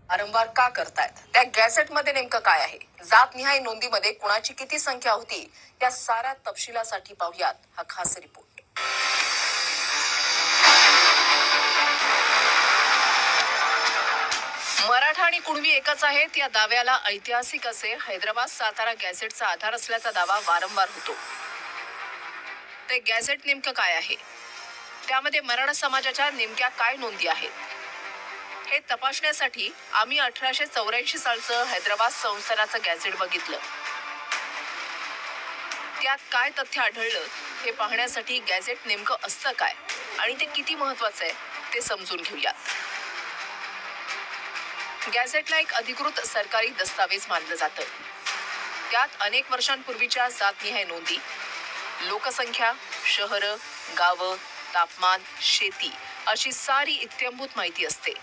वारंवार का करतायत? त्या गॅझेटमध्ये नेमकं काय आहे? जातनिहाय नोंदीमध्ये कुणाची किती संख्या होती? या साऱ्या तपशिलासाठी पाहूयात हा खास रिपोर्ट. मराठा आणि कुणबी एकच आहेत या दाव्याला ऐतिहासिक असे हैदराबाद सातारा गॅझेटचा आधार असल्याचा दावा वारंवार होतो. ते गॅझेट नेमकं काय आहे? त्यामध्ये मराठा समाजाच्या नेमक्या काय नोंदी आहेत? हे तपासण्यासाठी आम्ही 1884 सालचं हैदराबाद संस्थानाचं गॅझेट बघितलं. त्यात काय तथ्य आढळलं हे पाहण्यासाठी गॅझेट नेमकं असतं काय आणि ते किती महत्वाचं आहे ते समजून घेऊयात. गॅझेटला एक अधिकृत सरकारी दस्तावेज मानलं जातं. त्यात अनेक वर्षांपूर्वीच्या जातनिहाय नोंदी, लोकसंख्या, शहरं, गावं, तापमान, शेती अशी सारी इत्थंभूत माहिती असते.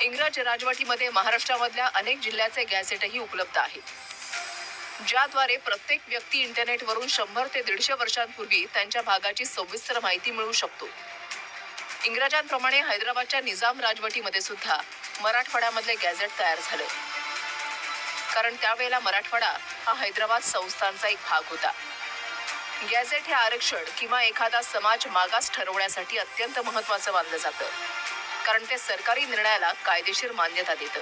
इंग्रज राजवटीमध्ये महाराष्ट्रामधल्या अनेक जिल्ह्याचे गॅझेटही उपलब्ध आहेत, ज्याद्वारे प्रत्येक व्यक्ती इंटरनेटवरून 100 ते 150 वर्षांपूर्वी त्यांच्या भागाची सविस्तर माहिती मिळवू शकतो. इंग्रजांप्रमाणे हैदराबादच्या निजाम राजवटीमध्ये सुद्धा मराठवाड्यामधले गॅझेट तयार झालं, कारण त्यावेळेला मराठवाडा हा हैदराबाद संस्थानचा एक भाग होता. गॅझेट हे आरक्षण किंवा एखादा समाज मागास ठरवण्यासाठी अत्यंत महत्वाचं मानलं जातं, कारण ते सरकारी निर्णयाला कायदेशीर मान्यता देतं.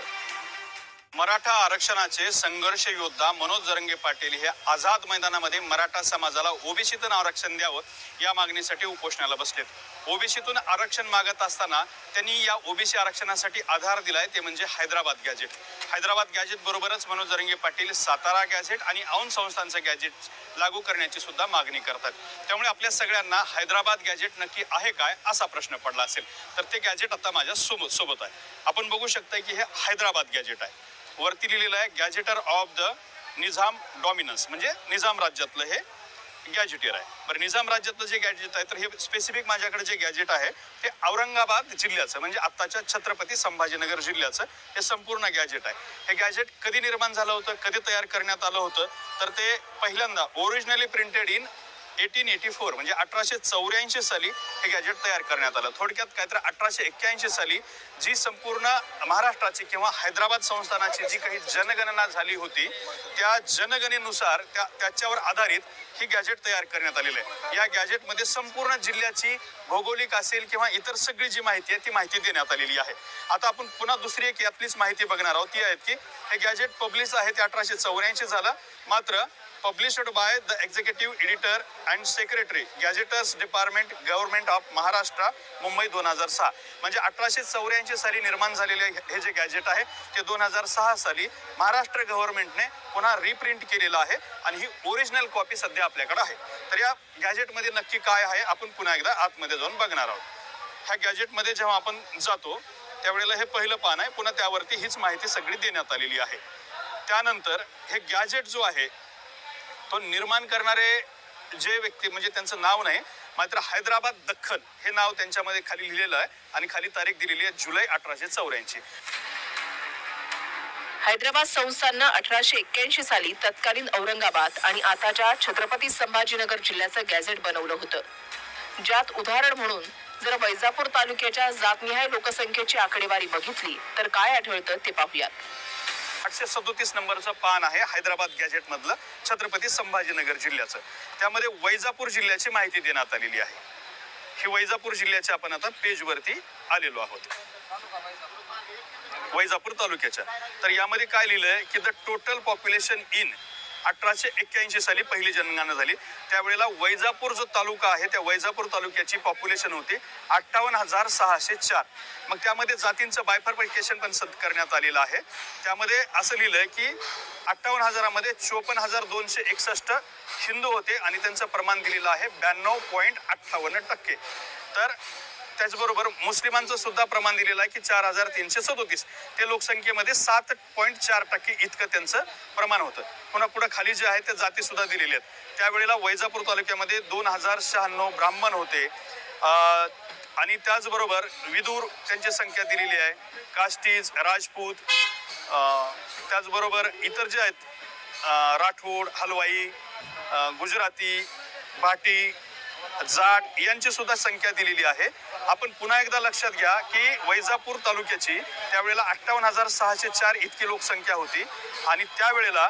मराठा आरक्षणाचे संघर्ष योद्धा मनोज जरंगे पाटील हे आझाद मैदानामध्ये मराठा समाजाला ओबीसीतून आरक्षण द्यावं या मागणीसाठी उपोषणाला बसलेत. ओबीसीतून आरक्षण मागत असताना त्यांनी या ओबीसी आरक्षणासाठी आधार दिलाय, ते म्हणजे हैदराबाद गॅझेट. हैदराबाद गॅझेट बरोबरच मनोज जरंगे पाटील सातारा गॅझेट आणि औंध संस्थानचं गॅझेट लागू करण्याची सुद्धा मागणी करतात. त्यामुळे आपल्या सगळ्यांना हैदराबाद गॅझेट नक्की आहे काय असा प्रश्न पडला असेल, तर ते गॅझेट आता माझ्या सोबत आहे. आपण बघू शकता की हे हैदराबाद गॅझेट आहे. वरती लिहिलेलं आहे gazetteer of the Nizam dominance, म्हणजे निजाम राज्यातलं हे गॅझेटियर आहे. बरं, निजाम राज्यातलं जे गॅझेट आहे तर हे स्पेसिफिक माझ्याकडे जे गॅझेट आहे ते औरंगाबाद जिल्ह्याचं, म्हणजे आत्ताच्या छत्रपती संभाजीनगर जिल्ह्याचं हे संपूर्ण गॅझेट आहे. हे गॅझेट कधी निर्माण झालं होतं, कधी तयार करण्यात आलं होतं, तर ते पहिल्यांदा ओरिजिनली प्रिंटेड इन 1884 म्हणजे 1884 साली हे गॅझेट तयार करण्यात आलं. थोडक्यात काय तर 1881 साली जी संपूर्ण महाराष्ट्राची किंवा हैदराबाद संस्थानाची जी काही जनगणना झाली होती त्या जनगणनेनुसार त्याच्यावर आधारित ही गॅझेट तयार करण्यात आलेलं आहे. या गॅझेटमध्ये संपूर्ण जिल्ह्याची भौगोलिक असेल किंवा इतर सगळी जी माहिती आहे ती माहिती देण्यात आलेली आहे. आता आपण पुन्हा दुसरी एक यातलीच माहिती बघणार आहोत. ती आहे की हे गॅझेट पब्लिश आहे ते 1884 झालं, मात्र published by the executive editor and secretary gazetteers department government of Maharashtra Mumbai 2006 म्हणजे 1884 साली निर्माण झालेले हे जे गॅझेट आहे ते 2006 साली महाराष्ट्र गव्हर्नमेंटने पुन्हा रिप्रिंट केलेलं आहे आणि ही ओरिजिनल कॉपी सध्या आपल्याकडे आहे. तर या गॅझेटमध्ये नक्की काय आहे आपण पुन्हा एकदा आतमध्ये जाऊन बघणार आहोत. ह्या गॅझेटमध्ये जेव्हा आपण जातो त्यावेळेला हे पहिलं पान आहे, पुन्हा त्यावरती हीच माहिती सगळी देण्यात आलेली आहे. त्यानंतर हे गॅझेट जो आहे तो निर्माण करणारे जे व्यक्ती म्हणजे त्यांचं नाव नाही, मात्र हैदराबाद दख्खन हे नाव त्यांच्यामध्ये खाली लिहिलेलं आहे आणि खाली तारीख दिलेली आहे जुलै 1884. हैदराबाद संस्थाननं 1881 साली तत्कालीन औरंगाबाद आणि आताच्या छत्रपती संभाजीनगर जिल्ह्याचं गॅझेट बनवलं होतं, ज्यात उदाहरण म्हणून जर वैजापूर तालुक्याच्या जातनिहाय लोकसंख्येची आकडेवारी बघितली तर काय आढळतं ते पाहूयात. 837 नंबरचं पान आहे हैदराबाद गॅझेट मधलं छत्रपती संभाजीनगर जिल्ह्याचं. त्यामध्ये वैजापूर जिल्ह्याची माहिती देण्यात आलेली आहे. ही वैजापूर जिल्ह्याच्या आपण आता पेज वरती आलेलो आहोत, वैजापूर तालुक्याच्या. तर यामध्ये काय लिहिलंय की द टोटल पॉप्युलेशन इन 1881 साली पहिली जनगणना झाली, त्यावेळेला वैजापूर जो तालुका आहे त्या वैजापूर तालुक्याची पॉप्युलेशन होती 58,604. मग त्यामध्ये जातींचं बायफर्फिकेशन पण करण्यात आलेलं आहे. त्यामध्ये असं लिहिलंय की 58,000मध्ये 54,261 हिंदू होते आणि त्यांचं प्रमाण दिलेलं आहे 92.58%. तर त्याचबरोबर मुस्लिमांचं सुद्धा प्रमाण दिलेलं आहे की 4,337. ते लोकसंख्येमध्ये 7.4% इतकं त्यांचं प्रमाण होतं. पुन्हा पुढे खाली जे आहे ते जाती सुद्धा दिलेले आहेत. त्यावेळेला वैजापूर तालुक्यामध्ये 2,096 ब्राह्मण होते आणि त्याचबरोबर विदूर त्यांची संख्या दिलेली आहे, कास्टीज, राजपूत, त्याचबरोबर इतर जे आहेत राठोड, हलवाई, गुजराती, भाटी, जाट यांची सुद्धा संख्या दिलेली आहे. आपण पुन्हा एकदा लक्षात घ्या की वैजापूर तालुक्याची त्यावेळेला 58,604 इतकी लोकसंख्या होती आणि त्यावेळेला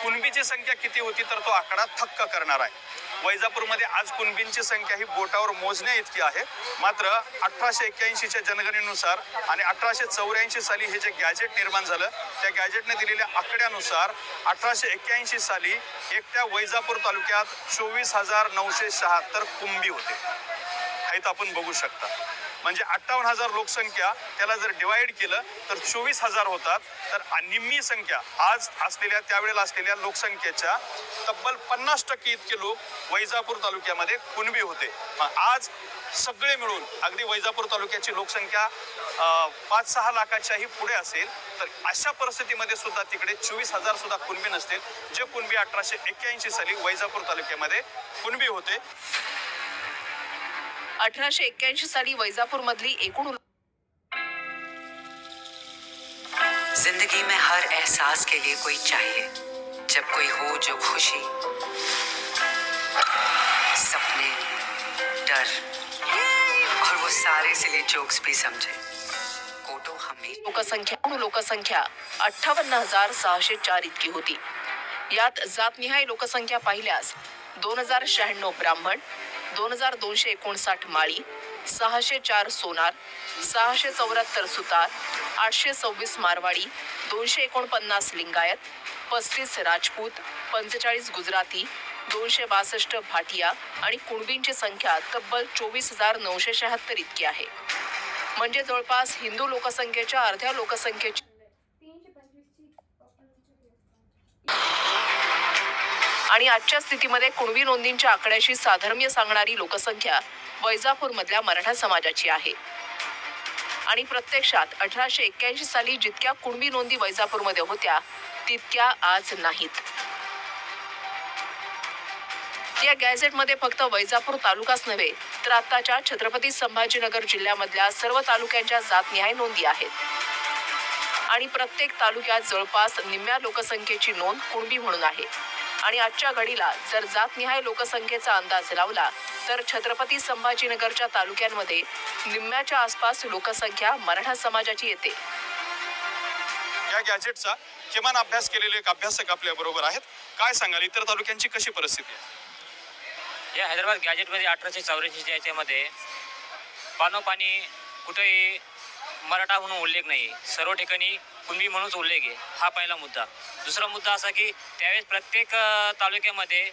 कुणबीची संख्या किती होती तर तो आकडा थक्क करणार आहे. वैजापूरमध्ये आज कुणबींची संख्या ही बोटावर मोजण्या इतकी आहे. मात्र 1881च्या जनगणनेनुसार आणि 1884 साली हे जे गॅजेट निर्माण झालं त्या गॅजेटने दिलेल्या आकड्यानुसार 1881 साली एकट्या वैजापूर तालुक्यात 24,976 कुणबी होते. हे आपण बघू शकता. म्हणजे 58,000 लोकसंख्या त्याला जर डिवाइड केलं तर 24,000 होतात. तर निम्मी संख्या आज असलेल्या त्यावेळेला असलेल्या लोकसंख्येच्या तब्बल 50% इतके लोक वैजापूर तालुक्यामध्ये कुणबी होते. आज सगळे मिळून अगदी वैजापूर तालुक्याची लोकसंख्या 5-6 लाखाच्याही पुढे असेल. तर अशा परिस्थितीमध्ये सुद्धा तिकडे 24,000 सुद्धा कुणबी नसतील जे कुणबी 1881 साली वैजापूर तालुक्यामध्ये कुणबी होते. 1881 साली वैजापूर मधली एकूण जिंदगी में हर एहसास के लिए कोई चाहिए. जब कोई हो जो खुशी, सपने, डर और वो सारे सिली जोक्स भी समझे. कोटो हमें लोकसंख्या 58,604 इतकी होती. यात जातनिहाय लोकसंख्या पाहिल्यास 2,096 ब्राह्मण, 2,259 माळी, 604 सोनार, 674 सुतार, 826 मारवाडी, 249 लिंगायत, 35 राजपूत, 45 गुजराती, 262 भाटिया आणि कुणबींची संख्या तब्बल 24,976 इतकी आहे. म्हणजे जवळपास हिंदू लोकसंख्येच्या अर्ध्या लोकसंख्येची आणि आजच्या स्थितीमध्ये कुणबी नोंदींच्या आकड्याशी साधर्म्य सांगणारी लोकसंख्या वैजापूर मधल्या मराठा समाजाची आहे. आणि प्रत्यक्षात 1881 साली जितक्या कुणबी नोंदी वैजापूरमध्ये होत्या तितक्या आज नाहीत. या गॅझेटमध्ये फक्त वैजापूर तालुकाच नव्हे तर आताच्या छत्रपती संभाजीनगर जिल्ह्यामधल्या सर्व तालुक्यांच्या जातनिहाय नोंदी आहेत. आणि प्रत्येक तालुक्यात जवळपास निम्म्या लोकसंख्येची नोंद कुणबी म्हणून आहे. आणि आजच्या घडीला जर जातनिहाय लोकसंख्येचा अंदाज लावला तर छत्रपती संभाजीनगरच्या तालुक्यांमध्ये निम्म्याच्या आसपास लोकसंख्या मराठा समाजाची येते. या गॅजेटचा किमान अभ्यास केलेले एक अभ्यासक आपल्या बरोबर आहेत. काय सांगाल इतर तालुक्यांची कशी परिस्थिती आहे? या हैदराबाद गॅजेटमध्ये 1884च्या याच्यामध्ये पानोपानी कुठेही मराठा म्हणून उल्लेख नाही. सर्व ठिकाणी कुणबी म्हणूनच उल्लेख आहे. हा पहिला मुद्दा. दुसरा मुद्दा असा की त्यावेळेस प्रत्येक तालुक्यामध्ये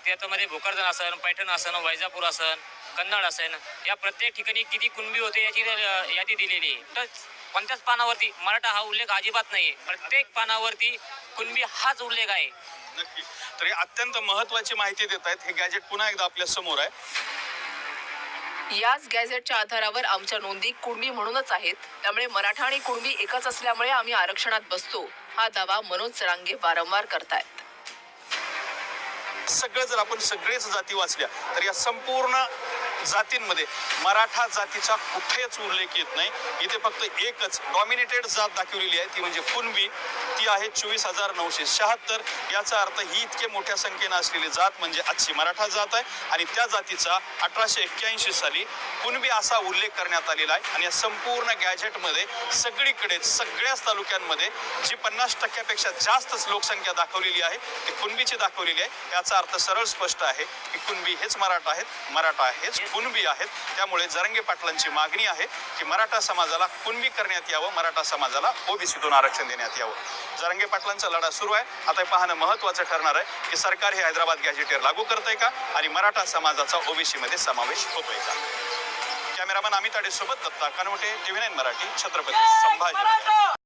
त्याच्यामध्ये भोकरदन असन, पैठण असन, वैजापूर असन, कन्नड असन, या प्रत्येक ठिकाणी किती कुणबी होते याची यादी दिलेली आहे. तर कोणत्याच पानावरती मराठा हा उल्लेख अजिबात नाही आहे. प्रत्येक पानावरती कुणबी हाच उल्लेख आहे. नक्की. तर अत्यंत महत्वाची माहिती देत आहेत. हे गॅजेट पुन्हा एकदा आपल्या समोर आहे. याच गॅझेटच्या आधारावर आमच्या नोंदी कुणबी म्हणूनच आहेत. त्यामुळे मराठा आणि कुणबी एकच असल्यामुळे आम्ही आरक्षणात बसतो हा दावा मनोज रांगे वारंवार करतायत. सगळं जर आपण सगळेच जाती वाचल्या तर या संपूर्ण जातींमध्ये मराठा जातीचा कुठेच उल्लेख येत नाही. इथे फक्त एकच डॉमिनेटेड जात दाखवलेली आहे ती म्हणजे कुणबी. ती आहे 24,976. याचा अर्थ ही इतके मोठ्या संख्येनं असलेली जात म्हणजे आजची मराठा जात आहे. आणि त्या जातीचा 1881 साली कुणबी असा उल्लेख करण्यात आलेला आहे. आणि या संपूर्ण गॅजेटमध्ये सगळीकडेच सगळ्याच तालुक्यांमध्ये जी 50%पेक्षा जास्तच लोकसंख्या दाखवलेली आहे ती कुणबीची दाखवलेली आहे. याचा अर्थ सरळ स्पष्ट आहे की कुणबी हेच मराठा आहेत, मराठा हेच कुणबी आहेत. त्यामुळे जरांगे पाटलांची मागणी आहे की मराठा समाजाला कुणबी करण्यात यावं, मराठा समाजाला ओबीसीतून आरक्षण देण्यात यावं. जरांगे पाटलांचा लढा सुरू आहे. आता हे पाहणं महत्त्वाचं ठरणार आहे की सरकार हे हैदराबाद गॅजेटेर लागू करतंय का आणि मराठा समाजाचा ओबीसी मध्ये समावेश होतोय का. कॅमेरामन अमित आडे सोबत दत्ता कानवटे, TV9 मराठी, छत्रपती संभाजी.